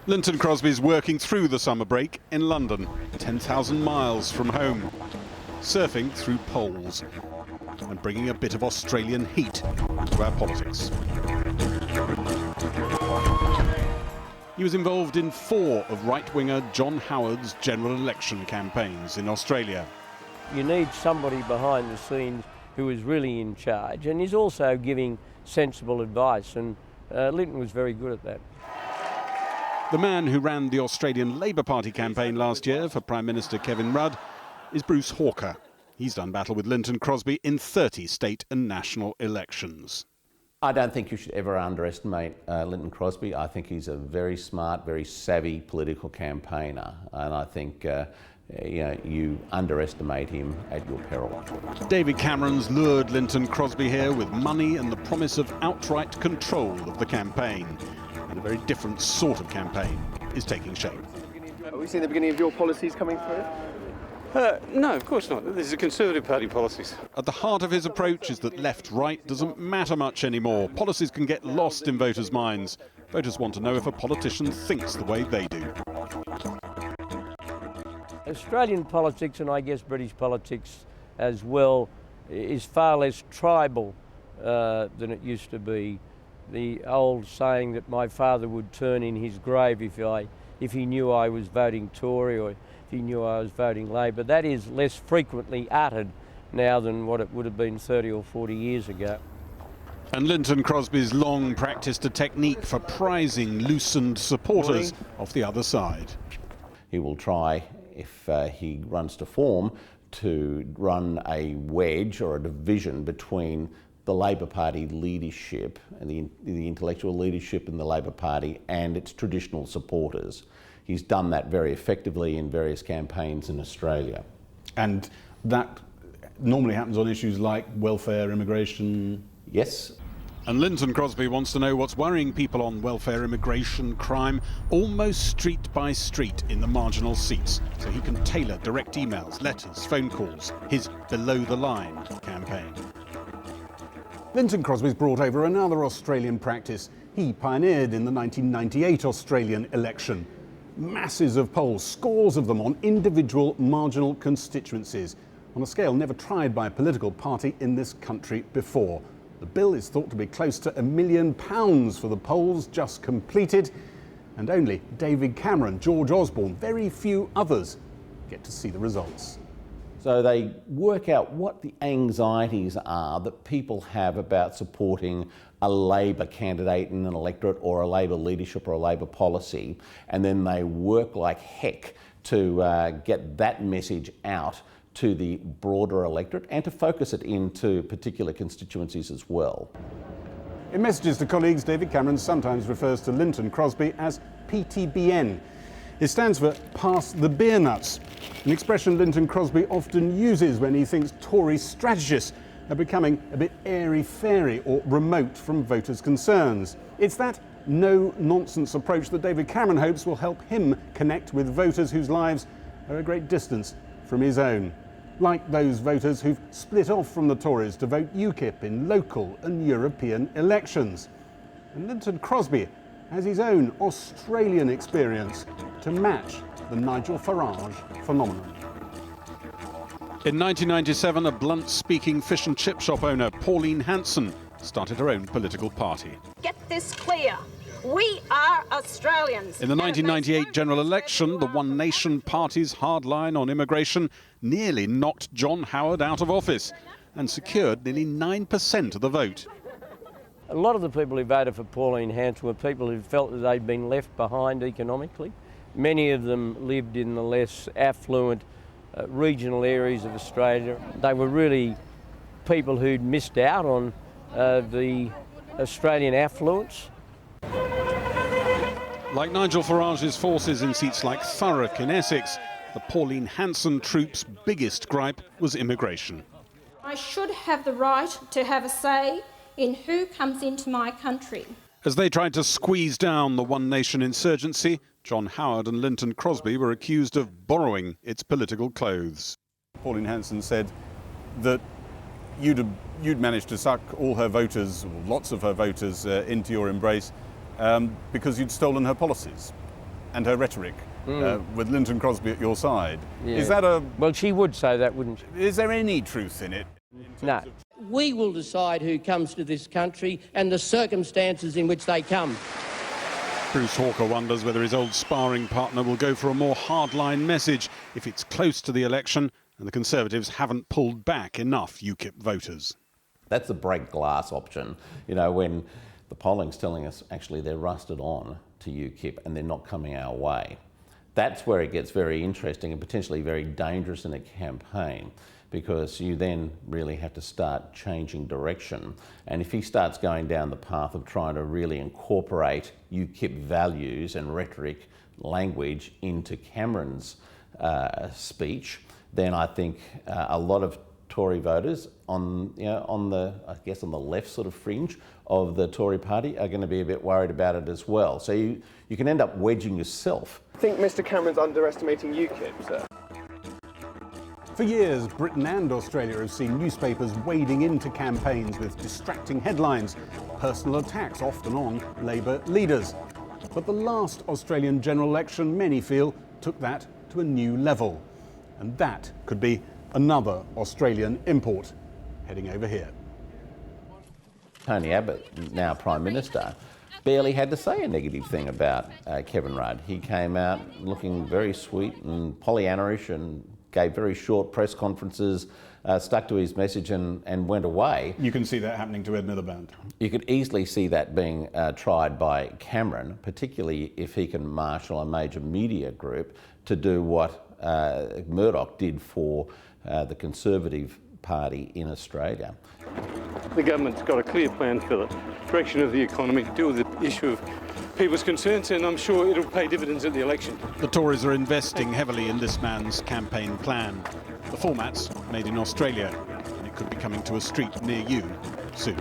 Linton Crosby is working through the summer break in London, 10,000 miles from home, surfing through polls and bringing a bit of Australian heat to our politics. He was involved in 4 of right-winger John Howard's general election campaigns in Australia. You need somebody behind the scenes who is really in charge and is also giving sensible advice, and Linton was very good at that. The man who ran the Australian Labor Party campaign last year for Prime Minister Kevin Rudd is Bruce Hawker. He's done battle with Linton Crosby in 30 state and national elections. I don't think you should ever underestimate Linton Crosby. I think he's a very smart, very savvy political campaigner, and I think you underestimate him at your peril. David Cameron's lured Linton Crosby here with money and the promise of outright control of the campaign. And a very different sort of campaign is taking shape. Are we seeing the beginning of your policies coming through? No, of course not. These are Conservative Party policies. At the heart of his approach is that left-right doesn't matter much anymore. Policies can get lost in voters' minds. Voters want to know if a politician thinks the way they do. Australian politics, and I guess British politics as well, is far less tribal than it used to be. The old saying that my father would turn in his grave if he knew I was voting Tory or if he knew I was voting Labor, that is less frequently uttered now than what it would have been 30 or 40 years ago. And Linton Crosby's long practiced a technique for prizing loosened supporters off the other side. He will try, if he runs to form, to run a wedge or a division between the Labor Party leadership and the intellectual leadership in the Labor Party and its traditional supporters. He's done that very effectively in various campaigns in Australia. And that normally happens on issues like welfare, immigration? Yes. And Linton Crosby wants to know what's worrying people on welfare, immigration, crime, almost street by street in the marginal seats, so he can tailor direct emails, letters, phone calls, his below-the-line campaign. Linton Crosby's brought over another Australian practice he pioneered in the 1998 Australian election. Masses of polls, scores of them on individual marginal constituencies, on a scale never tried by a political party in this country before. The bill is thought to be close to £1 million for the polls just completed, and only David Cameron, George Osborne, very few others get to see the results. So they work out what the anxieties are that people have about supporting a Labor candidate in an electorate or a Labor leadership or a Labor policy, and then they work like heck to get that message out to the broader electorate and to focus it into particular constituencies as well. In messages to colleagues, David Cameron sometimes refers to Linton Crosby as PTBN. It stands for Pass the Beer Nuts, an expression Linton Crosby often uses when he thinks Tory strategists are becoming a bit airy-fairy or remote from voters' concerns. It's that no-nonsense approach that David Cameron hopes will help him connect with voters whose lives are a great distance from his own. Like those voters who've split off from the Tories to vote UKIP in local and European elections. And Linton Crosby has his own Australian experience to match the Nigel Farage phenomenon. In 1997, a blunt-speaking fish and chip shop owner, Pauline Hanson, started her own political party. Get this clear. We are Australians. In the 1998 general election, the One Nation Party's hard line on immigration nearly knocked John Howard out of office and secured nearly 9% of the vote. A lot of the people who voted for Pauline Hanson were people who felt that they'd been left behind economically. Many of them lived in the less affluent regional areas of Australia. They were really people who'd missed out on the Australian affluence. Like Nigel Farage's forces in seats like Thurrock in Essex, the Pauline Hanson troops' biggest gripe was immigration. I should have the right to have a say in who comes into my country. As they tried to squeeze down the One Nation insurgency, John Howard and Linton Crosby were accused of borrowing its political clothes. Pauline Hanson said that you'd managed to suck all her voters, or lots of her voters, into your embrace because you'd stolen her policies. and her rhetoric, with Lynton Crosby at your side. Yeah. Is that a... Well, she would say that, wouldn't she? Is there any truth in it? No. We will decide who comes to this country and the circumstances in which they come. Bruce Hawker wonders whether his old sparring partner will go for a more hardline message if it's close to the election and the Conservatives haven't pulled back enough UKIP voters. That's the break glass option. You know, when the polling's telling us actually they're rusted on to UKIP and they're not coming our way. That's where it gets very interesting and potentially very dangerous in a campaign, because you then really have to start changing direction. And if he starts going down the path of trying to really incorporate UKIP values and rhetoric language into Cameron's speech, then I think a lot of Tory voters on the left sort of fringe of the Tory party are going to be a bit worried about it as well. So you can end up wedging yourself. I think Mr Cameron's underestimating UKIP, sir. For years, Britain and Australia have seen newspapers wading into campaigns with distracting headlines, personal attacks often on Labour leaders. But the last Australian general election, many feel, took that to a new level. And that could be another Australian import heading over here. Tony Abbott, now Prime Minister, barely had to say a negative thing about Kevin Rudd. He came out looking very sweet and Pollyanna-ish and gave very short press conferences, stuck to his message and went away. You can see that happening to Ed Miliband. You could easily see that being tried by Cameron, particularly if he can marshal a major media group to do what Murdoch did for the Conservative Party in Australia. The government's got a clear plan for the direction of the economy to deal with the issue of people's concerns, and I'm sure it'll pay dividends at the election. The Tories are investing heavily in this man's campaign plan. The format's made in Australia, and it could be coming to a street near you soon.